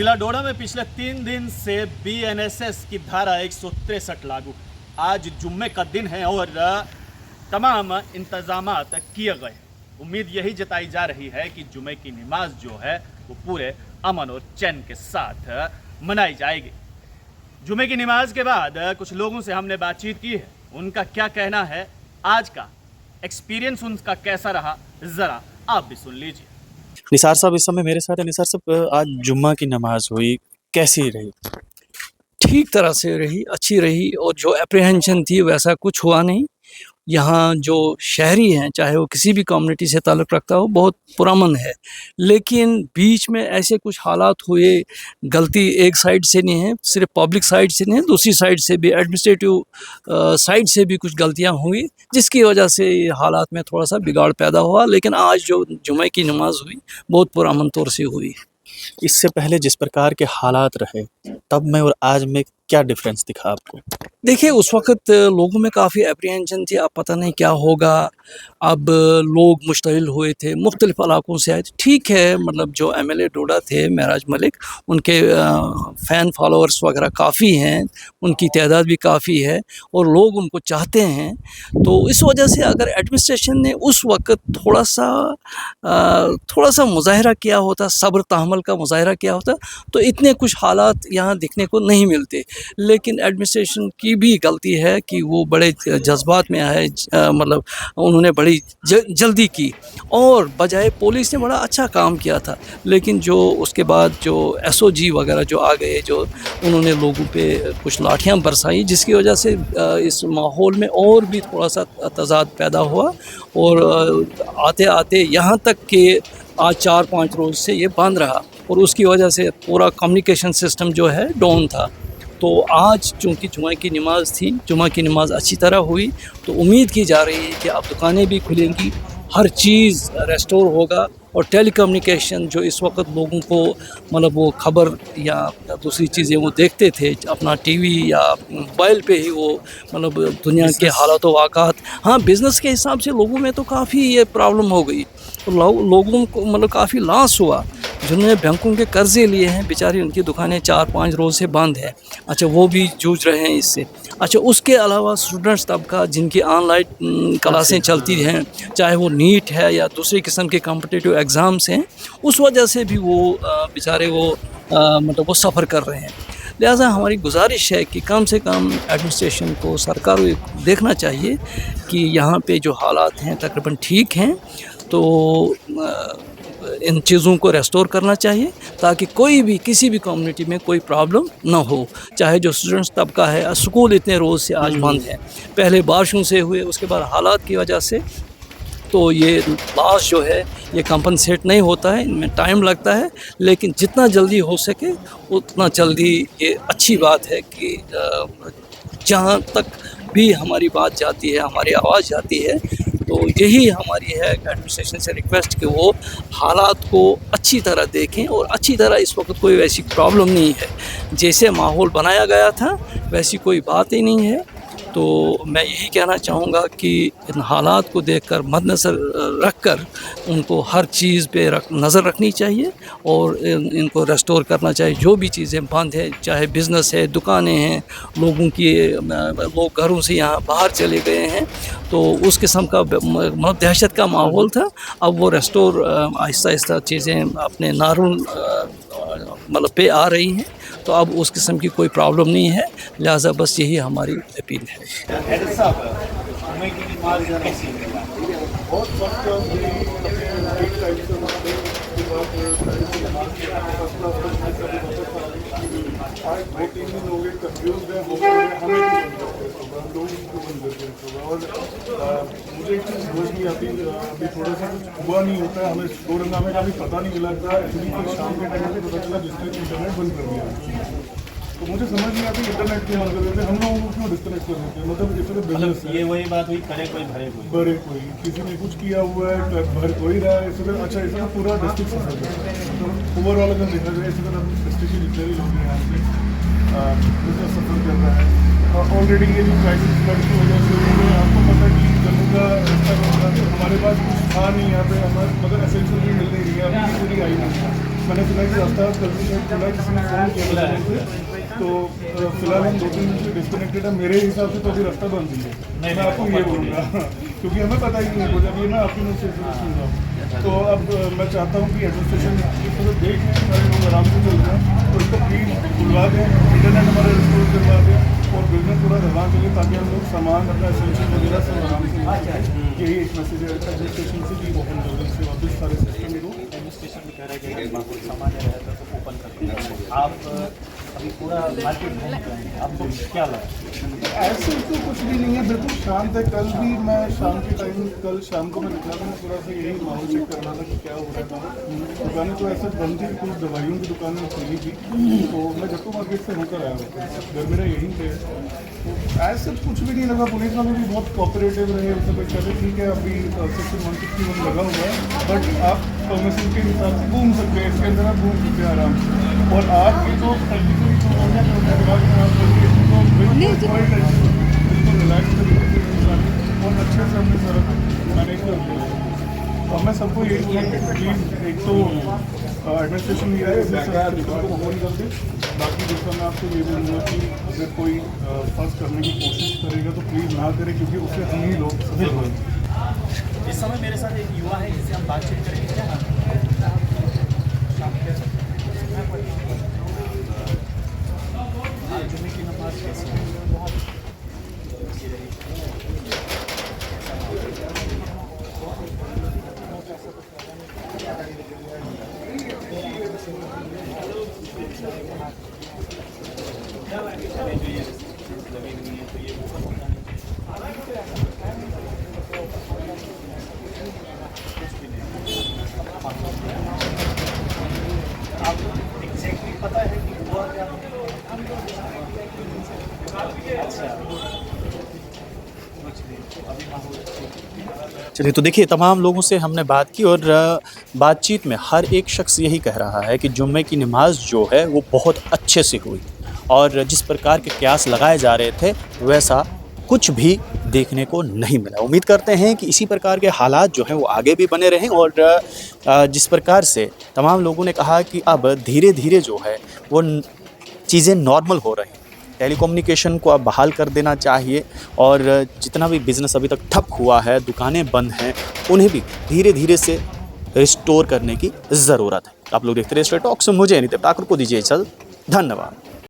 जिला डोडा में पिछले 3 दिन से बीएनएसएस की धारा 163 लागू। आज जुम्मे का दिन है और तमाम इंतजामात किए गए। उम्मीद यही जताई जा रही है कि जुम्मे की नमाज जो है वो पूरे अमन और चैन के साथ मनाई जाएगी। जुम्मे की नमाज के बाद कुछ लोगों से हमने बातचीत की है, उनका क्या कहना है, आज का एक्सपीरियंस उनका कैसा रहा, ज़रा आप भी सुन लीजिए। निसार साहब इस समय मेरे साथ है। निसार साहब, आज जुम्मा की नमाज हुई, कैसी रही? ठीक तरह से रही, अच्छी रही और जो एप्रीहेंशन थी वैसा कुछ हुआ नहीं। यहाँ जो शहरी हैं, चाहे वो किसी भी कम्युनिटी से ताल्लुक़ रखता हो, बहुत पुरअमन है। लेकिन बीच में ऐसे कुछ हालात हुए, गलती एक साइड से नहीं है, सिर्फ पब्लिक साइड से नहीं है, दूसरी साइड से भी एडमिनिस्ट्रेटिव साइड से भी कुछ गलतियाँ हुई, जिसकी वजह से हालात में थोड़ा सा बिगाड़ पैदा हुआ। लेकिन आज जो जुम्मे की नमाज हुई, बहुत पुरअमन तौर से हुई। इससे पहले जिस प्रकार के हालात रहे, तब में और आज में क्या डिफरेंस दिखा आपको? देखिए, उस वक़्त लोगों में काफ़ी एप्रीहेंशन थी, अब पता नहीं क्या होगा। अब लोग मुश्तइल हुए थे, मुख्तलिफ़ इलाकों से आए थे। ठीक है, मतलब जो एमएलए डोडा थे महराज मलिक, उनके फ़ैन फॉलोअर्स वगैरह काफ़ी हैं, उनकी तादाद भी काफ़ी है और लोग उनको चाहते हैं। तो इस वजह से अगर एडमिनिस्ट्रेशन ने उस वक़्त थोड़ा सा मुज़ाहिरा किया होता, सब्र तहम्मुल का मुज़ाहिरा किया होता, तो इतने कुछ हालात यहाँ दिखने को नहीं मिलते। लेकिन एडमिनिस्ट्रेशन की भी गलती है कि वो बड़े जज्बात में आए, मतलब उन्होंने बड़ी जल्दी की और बजाय पुलिस ने बड़ा अच्छा काम किया था। लेकिन जो उसके बाद जो एसओजी वगैरह जो आ गए, जो उन्होंने लोगों पे कुछ लाठियाँ बरसाई, जिसकी वजह से इस माहौल में और भी थोड़ा सा तज़ाद पैदा हुआ और आते आते यहाँ तक कि आज 4-5 रोज़ से ये बंद रहा और उसकी वजह से पूरा कम्युनिकेशन सिस्टम जो है डाउन था। तो आज चूँकि जुम्मे की नमाज़ थी, जुम्मे की नमाज़ अच्छी तरह हुई, तो उम्मीद की जा रही है कि अब दुकानें भी खुलेंगी, हर चीज़ रेस्टोर होगा और टेलीकम्युनिकेशन जो इस वक्त लोगों को, मतलब वो ख़बर या दूसरी चीज़ें वो देखते थे अपना टीवी या मोबाइल पे ही, वो मतलब दुनिया के हालात व वाक़ात, हाँ, बिज़नेस के हिसाब से लोगों में तो काफ़ी ये प्रॉब्लम हो गई। तो लोगों को मतलब काफ़ी लॉस हुआ। जिन्होंने बैंकों के कर्ज़े लिए हैं, बेचारी उनकी दुकानें 4-5 रोज़ से बंद है। अच्छा, वो भी जूझ रहे हैं इससे। अच्छा, उसके अलावा स्टूडेंट्स तबका जिनकी ऑनलाइन क्लासें चलती हैं, चाहे वो नीट है या दूसरी किस्म के कॉम्पिटिटिव एग्ज़ाम्स हैं, उस वजह से भी वो बेचारे वो मतलब वो सफ़र कर रहे हैं। लिहाजा हमारी गुजारिश है कि कम से कम एडमिनिस्ट्रेशन को, सरकार को देखना चाहिए कि यहाँ पे जो हालात हैं तकरीबन ठीक हैं, तो इन चीज़ों को रेस्टोर करना चाहिए ताकि कोई भी किसी भी कम्युनिटी में कोई प्रॉब्लम ना हो। चाहे जो स्टूडेंट्स तबका है, स्कूल इतने रोज़ से आज बंद हैं, पहले बारिशों से हुए, उसके बाद हालात की वजह से, तो ये लॉस जो है ये कंपनसेट नहीं होता है, इनमें टाइम लगता है। लेकिन जितना जल्दी हो सके उतना जल्दी ये अच्छी बात है कि जहाँ तक भी हमारी बात जाती है, हमारी आवाज़ जाती है, तो यही हमारी है एडमिनिस्ट्रेशन से रिक्वेस्ट कि वो हालात को अच्छी तरह देखें और अच्छी तरह, इस वक्त कोई वैसी प्रॉब्लम नहीं है, जैसे माहौल बनाया गया था वैसी कोई बात ही नहीं है। तो मैं यही कहना चाहूँगा कि इन हालात को देखकर मद्देनज़र रखकर उनको हर चीज़ पे नज़र रखनी चाहिए और इनको रेस्टोर करना चाहिए। जो भी चीज़ें बंद है, चाहे बिज़नेस है, दुकानें हैं, लोग घरों से यहाँ बाहर चले गए हैं, तो उस किस्म का मतलब दहशत का माहौल था। अब वो रेस्टोर आहिस्ता आहिस्ता चीज़ें अपने नार्मल मतलब पे आ रही हैं, तो अब उस किस्म की कोई प्रॉब्लम नहीं है। लिहाजा बस यही हमारी अपील है। आज 2-3 दिन हो गए कंफ्यूज है, हमें और मुझे एक चीज़ समझ नहीं आती, अभी थोड़ा सा कुछ हुआ नहीं होता है, हमें स्टोर हंगामे का भी पता नहीं लगता है। एक्चुअली कि शाम के टाइम पे पता चला जिसने इंटरनेट बंद कर दिया, तो मुझे समझ नहीं आती इंटरनेट क्यों बंद कर देते, हम लोगों को क्यों डिस्कनेक्ट कर देते हैं। मतलब इतने बिजनेस ये वही बात हुई, करे कोई भरे कोई, किसी ने कुछ किया हुआ है, भर कोई रहा है, इस तरह। अच्छा, इसमें पूरा डिस्ट्रिक्ट सफर करता है, मतलब ओवरऑल अगर देखा जाए, इसी तरह डिस्ट्रिक्ट के जितने भी लोग हैं यहाँ पे बिजनेस सफर कर रहा है। ऑलरेडी ये जो क्राइसिस फ्लड की वजह से हुई है, आपको पता है कि जम्मू का रास्ता हमारे पास कुछ था नहीं यहाँ पे, हमारे मतलब एसेंशियल भी मिल नहीं रही है, अभी पूरी आई नहीं। मैंने सुना कि रास्ता कल भी शायद खुला है, किसी ने फ़ोन किया था, तो फिलहाल हम 2-3 दिन से डिस्कनेक्टेड है। मेरे हिसाब से तो अभी रास्ता बंद ही है। मैं आपको ये बोलूँगा क्योंकि हमें पता ही नहीं है कुछ, अभी ना आपकी मुझसे सुन रहा हूँ। तो अब मैं चाहता हूँ कि एडमिनिस्ट्रेशन इस तरह देख लें, सारे लोग आराम से चल रहे हैं, तो इसको प्लीज़ खुलवा दें, इंटरनेट हमारा रिस्टोर करवा दें और बिजनेस पूरा दबा चले, ताकि हम लोग सामान अपना एसेंशियल वगैरह सब आराम से ले सकें। यही एक मैसेज है एडमिनिस्ट्रेशन से कि ओपन जल्दी से वापस सारे सिस्टम को। एडमिनिस्ट्रेशन भी कह रहा है कि माहौल सामान्य रहेगा तो ओपन कर दें। आप अभी पूरा मार्केट घूम रहे हैं, आपको क्या लगा? ऐसे तो कुछ भी नहीं है, बिल्कुल शांत है। कल भी मैं शाम के टाइम, कल शाम को मैं निकला था, मैं थोड़ा सा यही माहौल चेक कर रहा था कि क्या हो रहा था। दुकानें तो ऐसे बंद थी, कुछ दवाइयों की दुकानें खुली थी, तो मैं जट्टू मार्केट से होकर आया हुआ था, घर मेरा यहीं पे। तो ऐसे कुछ भी नहीं लगा। पुलिस वाले भी बहुत कोऑपरेटिव रहे, उनसे कोई कहते ठीक है अभी सेक्शन 161 लगा हुआ है, बट आप परमिशन के हिसाब से घूम सकते हैं, इसके अंदर आप घूम सकते हैं आराम से। और आपकी तो टेक्निकली जो होना बिल्कुल रिलैक्स तरीके से और अच्छे से हमने सारा मैनेज कर दिया। और मैं सबको यही बोलूँगा कि प्लीज़, एक तो एडमिनिस्ट्रेशन ये है, को ओपन कर दे। बाकी दूसरा मैं आपको ये बोलूँगा कि अगर कोई फर्स्ट करने की कोशिश करेगा तो प्लीज़ ना करे, क्योंकि उससे हम ही लोग सफल होंगे। इस समय मेरे साथ एक युवा है जिससे हम बातचीत करेंगे। क्या नाम है? जुम्मे की नमाज कैसी है? आपको एग्जैक्टली पता है कि हुआ क्या? चलिए, तो देखिए तमाम लोगों से हमने बात की और बातचीत में हर एक शख्स यही कह रहा है कि जुम्मे की नमाज जो है वो बहुत अच्छे से हुई और जिस प्रकार के कयास लगाए जा रहे थे वैसा कुछ भी देखने को नहीं मिला। उम्मीद करते हैं कि इसी प्रकार के हालात जो हैं वो आगे भी बने रहें और जिस प्रकार से तमाम लोगों ने कहा कि अब धीरे धीरे जो है वो चीज़ें नॉर्मल हो रही हैं, टेलीकम्युनिकेशन को अब बहाल कर देना चाहिए और जितना भी बिज़नेस अभी तक ठप हुआ है, दुकानें बंद हैं, उन्हें भी धीरे धीरे से रिस्टोर करने की ज़रूरत है। आप लोग देखते रहिए स्ट्रेट टॉक्स, मुझे नहीं ठाकुर को दीजिए इजाज़त। धन्यवाद।